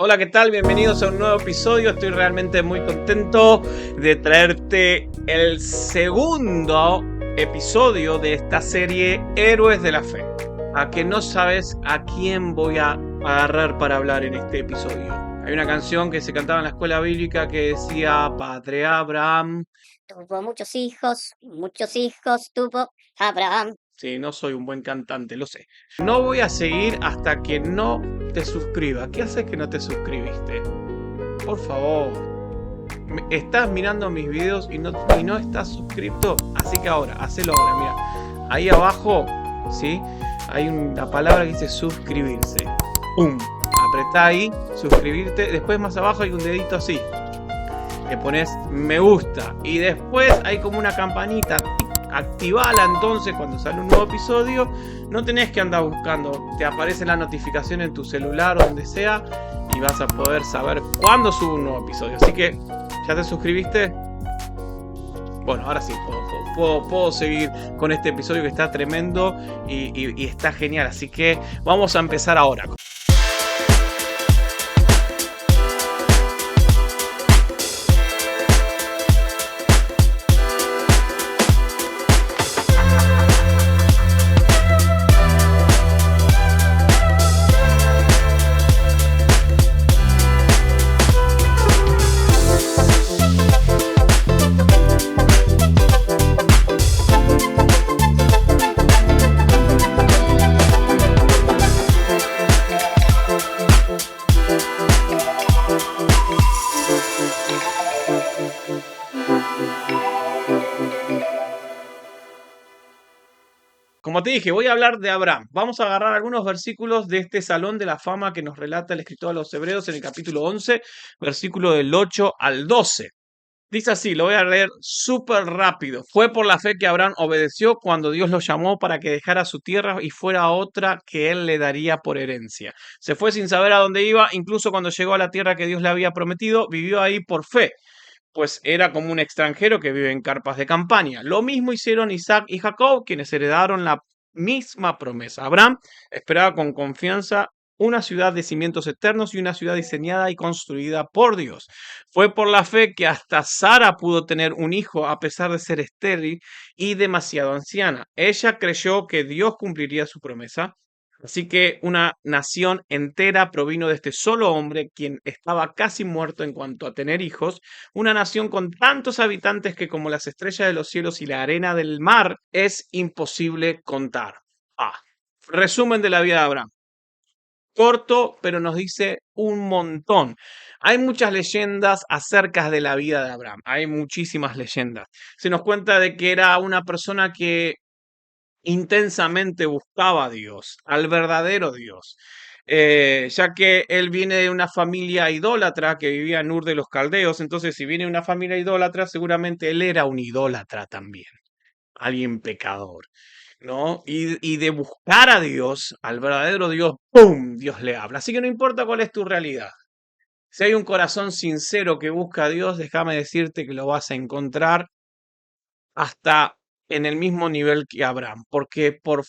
Hola, ¿qué tal? Bienvenidos a un nuevo episodio. Estoy realmente muy contento de traerte el segundo episodio de esta serie Héroes de la Fe. A que no sabes a quién voy a agarrar para hablar en este episodio. Hay una canción que se cantaba en la escuela bíblica que decía: Padre Abraham. Tuvo muchos hijos tuvo Abraham. Sí, no soy un buen cantante, lo sé. No voy a seguir hasta que no te suscribas. ¿Qué haces que no te suscribiste? Por favor. Estás mirando mis videos y no estás suscrito, así que ahora, hacelo ahora, mira. Ahí abajo, ¿sí? Hay una palabra que dice suscribirse. ¡Pum! Apretá ahí, suscribirte. Después más abajo hay un dedito así. Le pones me gusta. Y después hay como una campanita. Activala entonces cuando sale un nuevo episodio. No tenés que andar buscando. Te aparece la notificación en tu celular o donde sea. Y vas a poder saber cuándo subo un nuevo episodio. Así que, ¿ya te suscribiste? Bueno, ahora sí, puedo seguir con este episodio que está tremendo y está genial. Así que vamos a empezar ahora. Como te dije, voy a hablar de Abraham. Vamos a agarrar algunos versículos de este Salón de la Fama que nos relata el escritor a los Hebreos en el capítulo 11, versículo del 8 al 12. Dice así, lo voy a leer súper rápido. Fue por la fe que Abraham obedeció cuando Dios lo llamó para que dejara su tierra y fuera a otra que él le daría por herencia. Se fue sin saber a dónde iba, incluso cuando llegó a la tierra que Dios le había prometido, vivió ahí por fe, pues era como un extranjero que vive en carpas de campaña. Lo mismo hicieron Isaac y Jacob, quienes heredaron la misma promesa. Abraham esperaba con confianza una ciudad de cimientos eternos y una ciudad diseñada y construida por Dios. Fue por la fe que hasta Sara pudo tener un hijo a pesar de ser estéril y demasiado anciana. Ella creyó que Dios cumpliría su promesa. Así que una nación entera provino de este solo hombre, quien estaba casi muerto en cuanto a tener hijos, una nación con tantos habitantes que como las estrellas de los cielos y la arena del mar es imposible contar. Resumen de la vida de Abraham. Corto, pero nos dice un montón. Hay muchas leyendas acerca de la vida de Abraham. Hay muchísimas leyendas. Se nos cuenta de que era una persona que intensamente buscaba a Dios, al verdadero Dios, ya que él viene de una familia idólatra que vivía en Ur de los Caldeos. Entonces, si viene de una familia idólatra, seguramente él era un idólatra también, alguien pecador, ¿no? Y de buscar a Dios, al verdadero Dios, ¡pum!, Dios le habla. Así que no importa cuál es tu realidad. Si hay un corazón sincero que busca a Dios, déjame decirte que lo vas a encontrar hasta en el mismo nivel que Abraham, porque por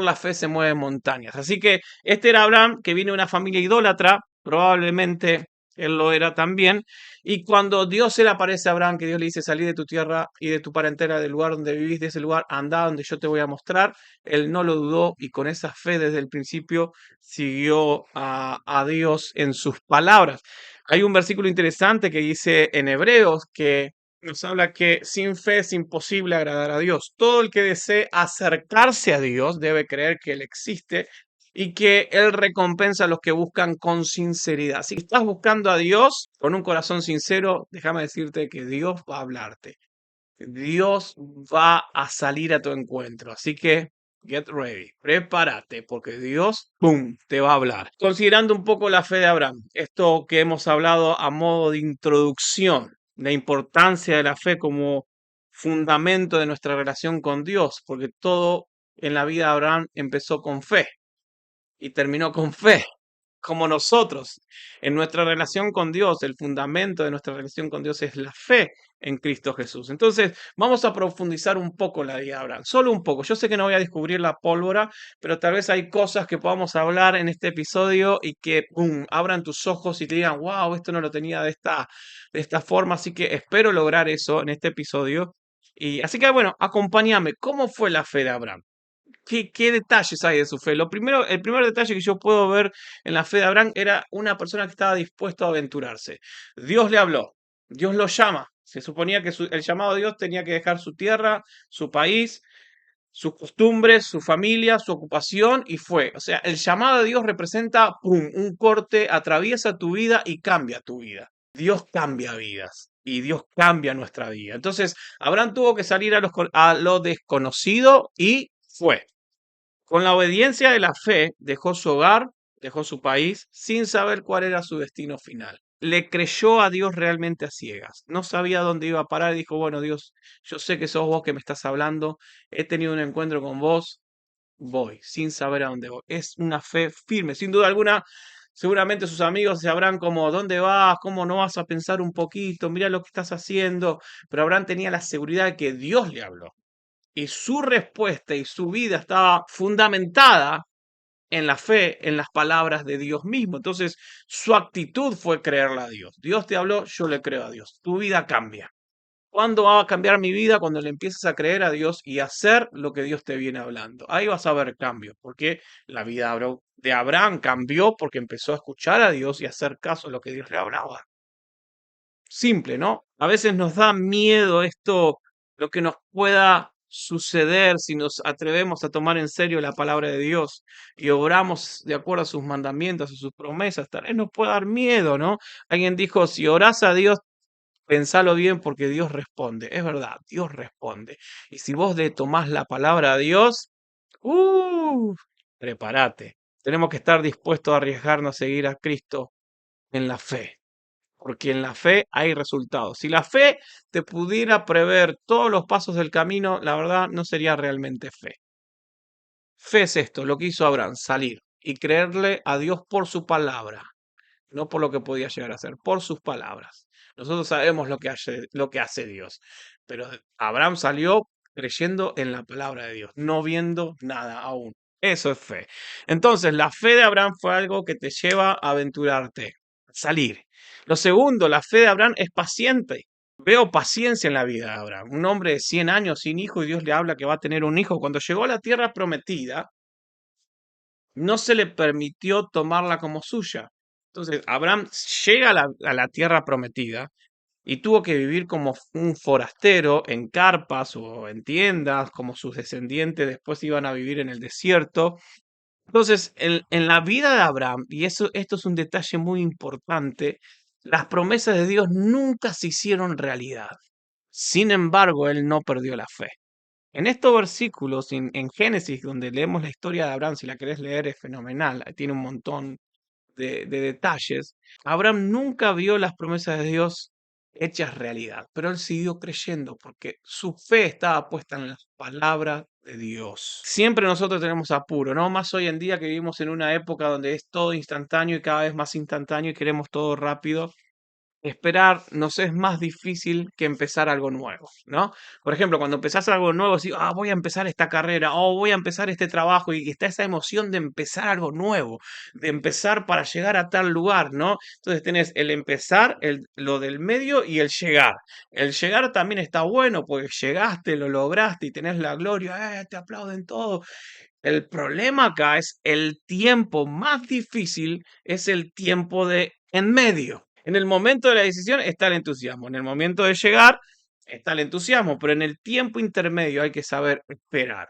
la fe se mueven montañas. Así que este era Abraham, que viene de una familia idólatra, probablemente él lo era también, y cuando Dios se le aparece a Abraham, que Dios le dice: salí de tu tierra y de tu parentela, del lugar donde vivís, de ese lugar, anda donde yo te voy a mostrar, él no lo dudó y con esa fe desde el principio siguió a Dios en sus palabras. Hay un versículo interesante que dice en Hebreos que nos habla que sin fe es imposible agradar a Dios. Todo el que desee acercarse a Dios debe creer que Él existe y que Él recompensa a los que buscan con sinceridad. Si estás buscando a Dios con un corazón sincero, déjame decirte que Dios va a hablarte. Dios va a salir a tu encuentro. Así que get ready, prepárate, porque Dios, ¡pum!, te va a hablar. Considerando un poco la fe de Abraham, esto que hemos hablado a modo de introducción, la importancia de la fe como fundamento de nuestra relación con Dios, porque todo en la vida de Abraham empezó con fe y terminó con fe. como nosotros. En nuestra relación con Dios, el fundamento de nuestra relación con Dios es la fe en Cristo Jesús. Entonces, vamos a profundizar un poco la vida de Abraham, solo un poco. Yo sé que no voy a descubrir la pólvora, pero tal vez hay cosas que podamos hablar en este episodio y que, ¡pum!, abran tus ojos y te digan, wow, esto no lo tenía de esta forma. Así que espero lograr eso en este episodio. Y así que, bueno, acompáñame. ¿Cómo fue la fe de Abraham? ¿Qué detalles hay de su fe? El primer detalle que yo puedo ver en la fe de Abraham era una persona que estaba dispuesto a aventurarse. Dios le habló, Dios lo llama. Se suponía que el llamado de Dios tenía que dejar su tierra, su país, sus costumbres, su familia, su ocupación y fue. O sea, el llamado de Dios representa, ¡pum!, un corte, atraviesa tu vida y cambia tu vida. Dios cambia vidas y Dios cambia nuestra vida. Entonces, Abraham tuvo que salir a lo desconocido y fue. Con la obediencia de la fe, dejó su hogar, dejó su país, sin saber cuál era su destino final. Le creyó a Dios realmente a ciegas. No sabía dónde iba a parar y dijo, bueno, Dios, yo sé que sos vos que me estás hablando, he tenido un encuentro con vos, voy, sin saber a dónde voy. Es una fe firme, sin duda alguna. Seguramente sus amigos se habrán como, ¿dónde vas? ¿Cómo no vas a pensar un poquito? Mira lo que estás haciendo. Pero Abraham tenía la seguridad de que Dios le habló y su respuesta y su vida estaba fundamentada en la fe, en las palabras de Dios mismo. Entonces, su actitud fue creerle a Dios. Dios te habló, yo le creo a Dios. Tu vida cambia. ¿Cuándo va a cambiar mi vida? Cuando le empieces a creer a Dios y hacer lo que Dios te viene hablando. Ahí vas a ver cambios, porque la vida de Abraham cambió porque empezó a escuchar a Dios y a hacer caso a lo que Dios le hablaba. Simple, ¿no? A veces nos da miedo esto, lo que nos pueda suceder si nos atrevemos a tomar en serio la palabra de Dios y obramos de acuerdo a sus mandamientos, a sus promesas. Tal vez nos pueda dar miedo, ¿no? Alguien dijo, si orás a Dios, pensalo bien porque Dios responde. Es verdad, Dios responde. Y si vos le tomás la palabra a Dios, ¡uh!, prepárate. Tenemos que estar dispuestos a arriesgarnos a seguir a Cristo en la fe porque en la fe hay resultados. Si la fe te pudiera prever todos los pasos del camino, la verdad no sería realmente fe. Fe es esto, lo que hizo Abraham, salir y creerle a Dios por su palabra, no por lo que podía llegar a ser, por sus palabras. Nosotros sabemos lo que hace Dios, pero Abraham salió creyendo en la palabra de Dios, no viendo nada aún. Eso es fe. Entonces, la fe de Abraham fue algo que te lleva a aventurarte, a salir. Lo segundo, la fe de Abraham es paciente. Veo paciencia en la vida de Abraham. Un hombre de 100 años sin hijo y Dios le habla que va a tener un hijo. Cuando llegó a la tierra prometida, no se le permitió tomarla como suya. Entonces, Abraham llega a la tierra prometida y tuvo que vivir como un forastero en carpas o en tiendas, como sus descendientes después iban a vivir en el desierto. Entonces, en la vida de Abraham, y esto es un detalle muy importante, las promesas de Dios nunca se hicieron realidad. Sin embargo, él no perdió la fe. En estos versículos, en Génesis, donde leemos la historia de Abraham, si la querés leer es fenomenal, tiene un montón de detalles. Abraham nunca vio las promesas de Dios hechas realidad, pero él siguió creyendo porque su fe estaba puesta en las palabras de Dios. Siempre nosotros tenemos apuro, ¿no? Más hoy en día que vivimos en una época donde es todo instantáneo y cada vez más instantáneo y queremos todo rápido. Esperar nos es más difícil que empezar algo nuevo, ¿no? Por ejemplo, cuando empezás algo nuevo, decís, voy a empezar esta carrera, o voy a empezar este trabajo, y está esa emoción de empezar algo nuevo, de empezar para llegar a tal lugar, ¿no? Entonces tenés el empezar, lo del medio y el llegar. El llegar también está bueno, porque llegaste, lo lograste y tenés la gloria, te aplauden todo. El problema acá es el tiempo más difícil, es el tiempo de en medio. En el momento de la decisión está el entusiasmo, en el momento de llegar está el entusiasmo, pero en el tiempo intermedio hay que saber esperar,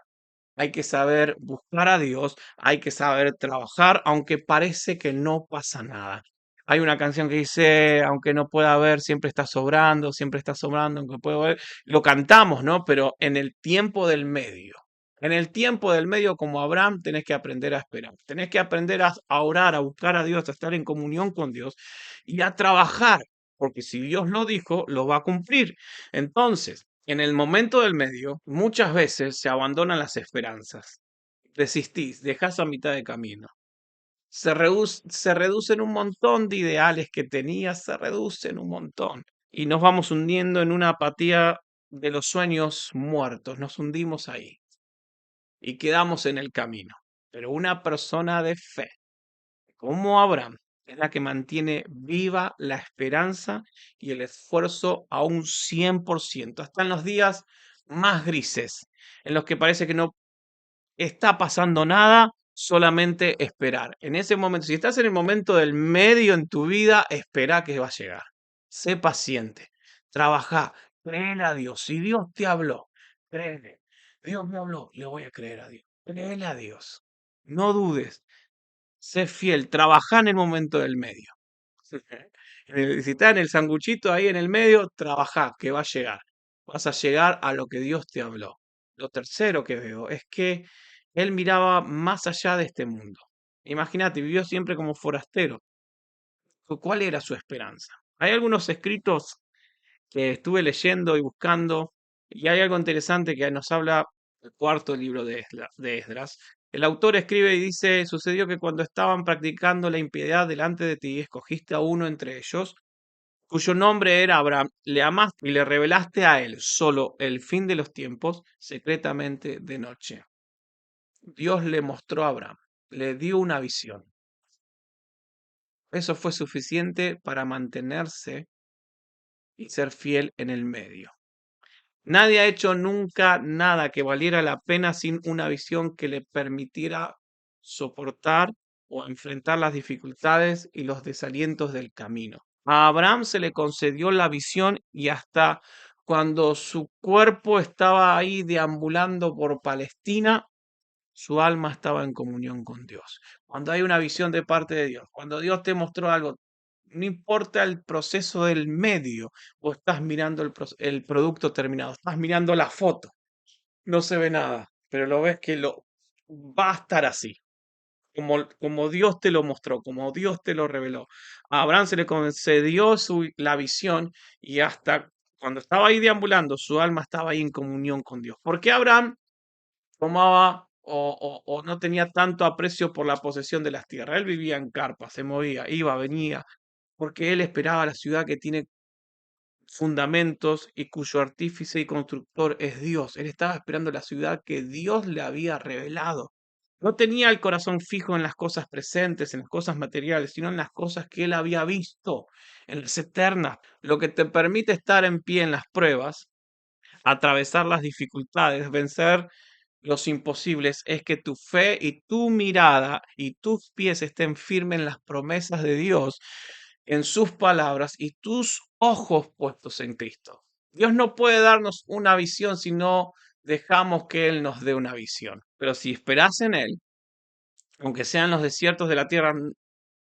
hay que saber buscar a Dios, hay que saber trabajar, aunque parece que no pasa nada. Hay una canción que dice, aunque no pueda ver, siempre está sobrando, aunque puedo ver, lo cantamos, ¿no? Pero en el tiempo del medio. En el tiempo del medio, como Abraham, tenés que aprender a esperar. Tenés que aprender a orar, a buscar a Dios, a estar en comunión con Dios y a trabajar, porque si Dios lo dijo, lo va a cumplir. Entonces, en el momento del medio, muchas veces se abandonan las esperanzas. Desistís, dejás a mitad de camino. se reducen un montón de ideales que tenías, se reducen un montón. Y nos vamos hundiendo en una apatía de los sueños muertos, nos hundimos ahí y quedamos en el camino. Pero una persona de fe, como Abraham, es la que mantiene viva la esperanza y el esfuerzo a un 100%, hasta en los días más grises, en los que parece que no está pasando nada, solamente esperar. En ese momento, si estás en el momento del medio en tu vida, espera que va a llegar. Sé paciente, trabaja, créele a Dios. Si Dios te habló, créele. Dios me habló, le voy a creer a Dios. Créele a Dios. No dudes, sé fiel, trabaja en el momento del medio. Si estás en el sanguchito ahí en el medio, trabaja, que va a llegar. Vas a llegar a lo que Dios te habló. Lo tercero que veo es que él miraba más allá de este mundo. Imagínate, vivió siempre como forastero. ¿Cuál era su esperanza? Hay algunos escritos que estuve leyendo y buscando, y hay algo interesante que nos habla el cuarto libro de Esdras. El autor escribe y dice, sucedió que cuando estaban practicando la impiedad delante de ti, escogiste a uno entre ellos, cuyo nombre era Abraham, le amaste y le revelaste a él solo el fin de los tiempos, secretamente de noche. Dios le mostró a Abraham, le dio una visión. Eso fue suficiente para mantenerse y ser fiel en el medio. Nadie ha hecho nunca nada que valiera la pena sin una visión que le permitiera soportar o enfrentar las dificultades y los desalientos del camino. A Abraham se le concedió la visión y hasta cuando su cuerpo estaba ahí deambulando por Palestina, su alma estaba en comunión con Dios. Cuando hay una visión de parte de Dios, cuando Dios te mostró algo, no importa el proceso del medio, o estás mirando el producto terminado, estás mirando la foto, no se ve nada, pero lo ves que lo va a estar así, como Dios te lo mostró, como Dios te lo reveló. A Abraham se le concedió la visión y hasta cuando estaba ahí deambulando, su alma estaba ahí en comunión con Dios. ¿Por qué Abraham tomaba o no tenía tanto aprecio por la posesión de las tierras? Él vivía en carpa, se movía, iba, venía, porque él esperaba la ciudad que tiene fundamentos y cuyo artífice y constructor es Dios. Él estaba esperando la ciudad que Dios le había revelado. No tenía el corazón fijo en las cosas presentes, en las cosas materiales, sino en las cosas que él había visto, en las eternas. Lo que te permite estar en pie en las pruebas, atravesar las dificultades, vencer los imposibles, es que tu fe y tu mirada y tus pies estén firmes en las promesas de Dios, en sus palabras y tus ojos puestos en Cristo. Dios no puede darnos una visión si no dejamos que Él nos dé una visión. Pero si esperás en Él, aunque sean los desiertos de la tierra,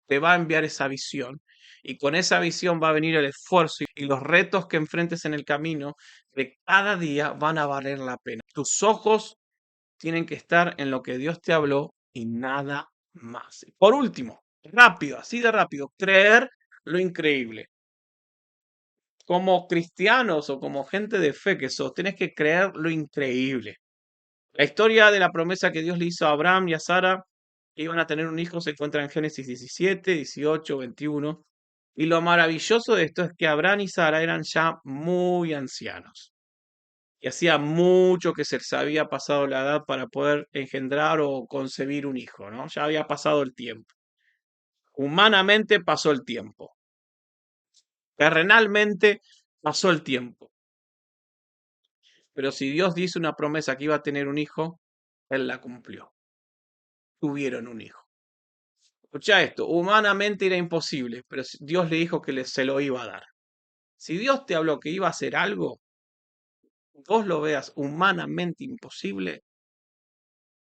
te va a enviar esa visión. Y con esa visión va a venir el esfuerzo y los retos que enfrentes en el camino de cada día van a valer la pena. Tus ojos tienen que estar en lo que Dios te habló y nada más. Por último, rápido, así de rápido, creer lo increíble. Como cristianos o como gente de fe que sos, tenés que creer lo increíble. La historia de la promesa que Dios le hizo a Abraham y a Sara, que iban a tener un hijo, se encuentra en Génesis 17, 18, 21. Y lo maravilloso de esto es que Abraham y Sara eran ya muy ancianos. Y hacía mucho que se les había pasado la edad para poder engendrar o concebir un hijo, ¿no? Ya había pasado el tiempo. Humanamente pasó el tiempo. Terrenalmente pasó el tiempo. Pero si Dios dice una promesa que iba a tener un hijo, Él la cumplió. Tuvieron un hijo. Escucha esto, humanamente era imposible, pero Dios le dijo que se lo iba a dar. Si Dios te habló que iba a hacer algo, vos lo veas humanamente imposible,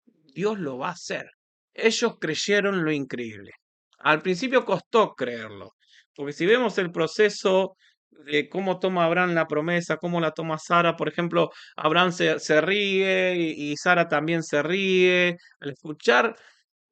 Dios lo va a hacer. Ellos creyeron lo increíble. Al principio costó creerlo, porque si vemos el proceso de cómo toma Abraham la promesa, cómo la toma Sara, por ejemplo, Abraham se ríe y Sara también se ríe al escuchar,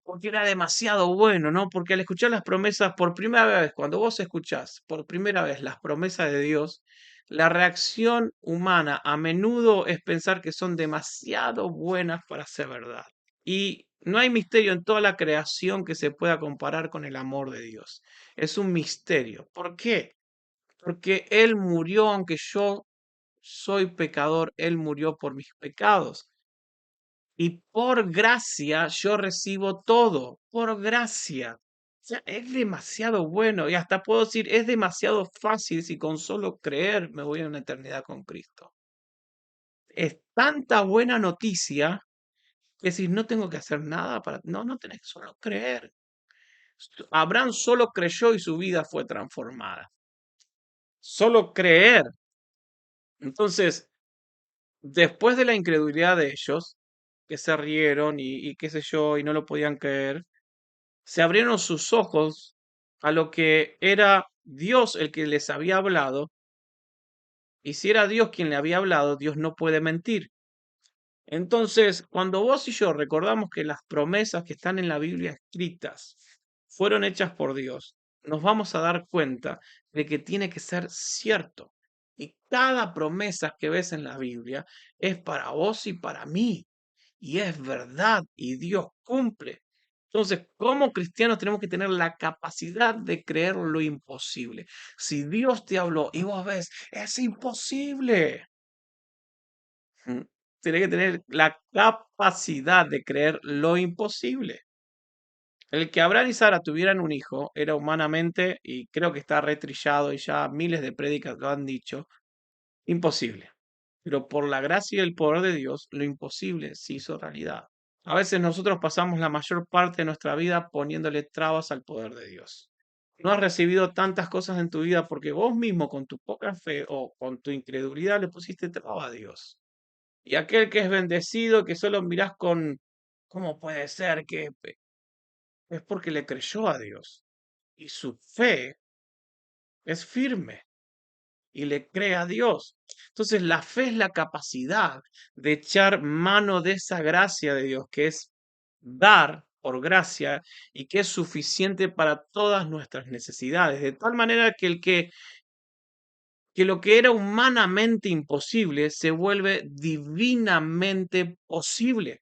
porque era demasiado bueno, ¿no? Porque al escuchar las promesas por primera vez, cuando vos escuchás por primera vez las promesas de Dios, la reacción humana a menudo es pensar que son demasiado buenas para ser verdad. Y no hay misterio en toda la creación que se pueda comparar con el amor de Dios. Es un misterio. ¿Por qué? Porque Él murió, aunque yo soy pecador, Él murió por mis pecados. Y por gracia yo recibo todo, por gracia. O sea, es demasiado bueno y hasta puedo decir, es demasiado fácil si con solo creer me voy a una eternidad con Cristo. Es tanta buena noticia que si no tengo que hacer nada para... No, no tenés que solo creer. Abraham solo creyó y su vida fue transformada. Solo creer. Entonces, después de la incredulidad de ellos, que se rieron y qué sé yo, y no lo podían creer, se abrieron sus ojos a lo que era Dios el que les había hablado, y si era Dios quien le había hablado, Dios no puede mentir. Entonces, cuando vos y yo recordamos que las promesas que están en la Biblia escritas fueron hechas por Dios, nos vamos a dar cuenta de que tiene que ser cierto. Y cada promesa que ves en la Biblia es para vos y para mí. Y es verdad, y Dios cumple. Entonces, como cristianos tenemos que tener la capacidad de creer lo imposible. Si Dios te habló y vos ves, es imposible. Mm, Tenés que tener la capacidad de creer lo imposible. El que Abraham y Sara tuvieran un hijo era humanamente, y creo que está retrillado y ya miles de prédicas lo han dicho, imposible. Pero por la gracia y el poder de Dios, lo imposible se hizo realidad. A veces nosotros pasamos la mayor parte de nuestra vida poniéndole trabas al poder de Dios. No has recibido tantas cosas en tu vida porque vos mismo con tu poca fe o con tu incredulidad le pusiste traba a Dios. Y aquel que es bendecido, que solo mirás con, ¿cómo puede ser que es porque le creyó a Dios? Y su fe es firme y le cree a Dios. Entonces la fe es la capacidad de echar mano de esa gracia de Dios, que es dar por gracia y que es suficiente para todas nuestras necesidades. De tal manera que que lo que era humanamente imposible se vuelve divinamente posible.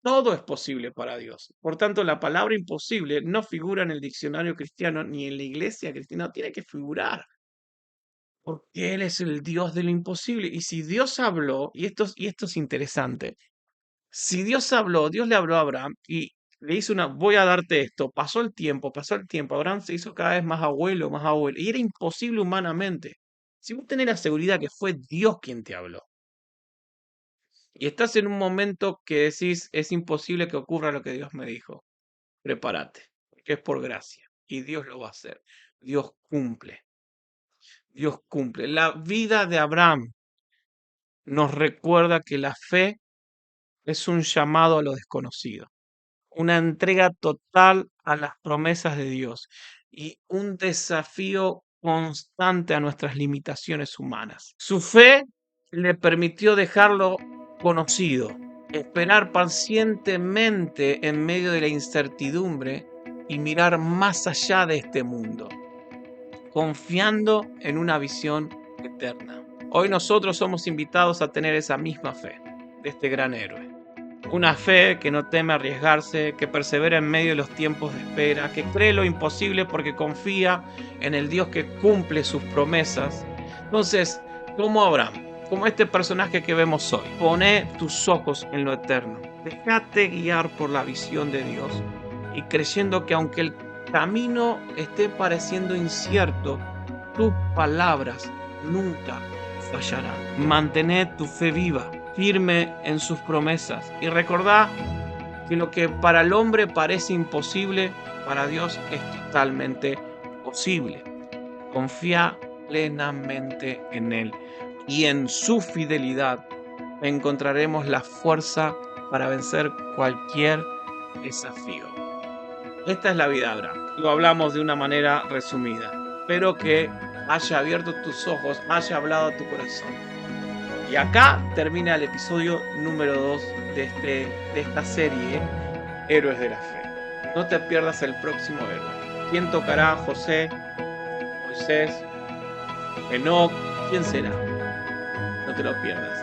Todo es posible para Dios. Por tanto, la palabra imposible no figura en el diccionario cristiano ni en la iglesia cristiana, no tiene que figurar, porque Él es el Dios de lo imposible. Y si Dios habló, y esto es interesante, si Dios habló, Dios le habló a Abraham y le hizo una, voy a darte esto, pasó el tiempo, Abraham se hizo cada vez más abuelo, y era imposible humanamente. Si vos tenés la seguridad que fue Dios quien te habló, y estás en un momento que decís, es imposible que ocurra lo que Dios me dijo, prepárate, porque es por gracia, y Dios lo va a hacer. Dios cumple, Dios cumple. La vida de Abraham nos recuerda que la fe es un llamado a lo desconocido, una entrega total a las promesas de Dios y un desafío constante a nuestras limitaciones humanas. Su fe le permitió dejarlo conocido, esperar pacientemente en medio de la incertidumbre y mirar más allá de este mundo, confiando en una visión eterna. Hoy nosotros somos invitados a tener esa misma fe de este gran héroe. Una fe que no teme arriesgarse, que persevera en medio de los tiempos de espera, que cree lo imposible porque confía en el Dios que cumple sus promesas. Entonces, como Abraham, como este personaje que vemos hoy, pone tus ojos en lo eterno. Déjate guiar por la visión de Dios y creyendo que aunque el camino esté pareciendo incierto, tus palabras nunca fallarán. Mantener tu fe viva, firme en sus promesas, y recordá que lo que para el hombre parece imposible, para Dios es totalmente posible. Confía plenamente en Él y en su fidelidad encontraremos la fuerza para vencer cualquier desafío. Esta es la vida de Abraham. Lo hablamos de una manera resumida. Espero que haya abierto tus ojos, haya hablado a tu corazón. Y acá termina el episodio número 2 de esta serie, Héroes de la Fe. No te pierdas el próximo héroe. ¿Quién tocará? José, Moisés, Enoc, ¿quién será? No te lo pierdas.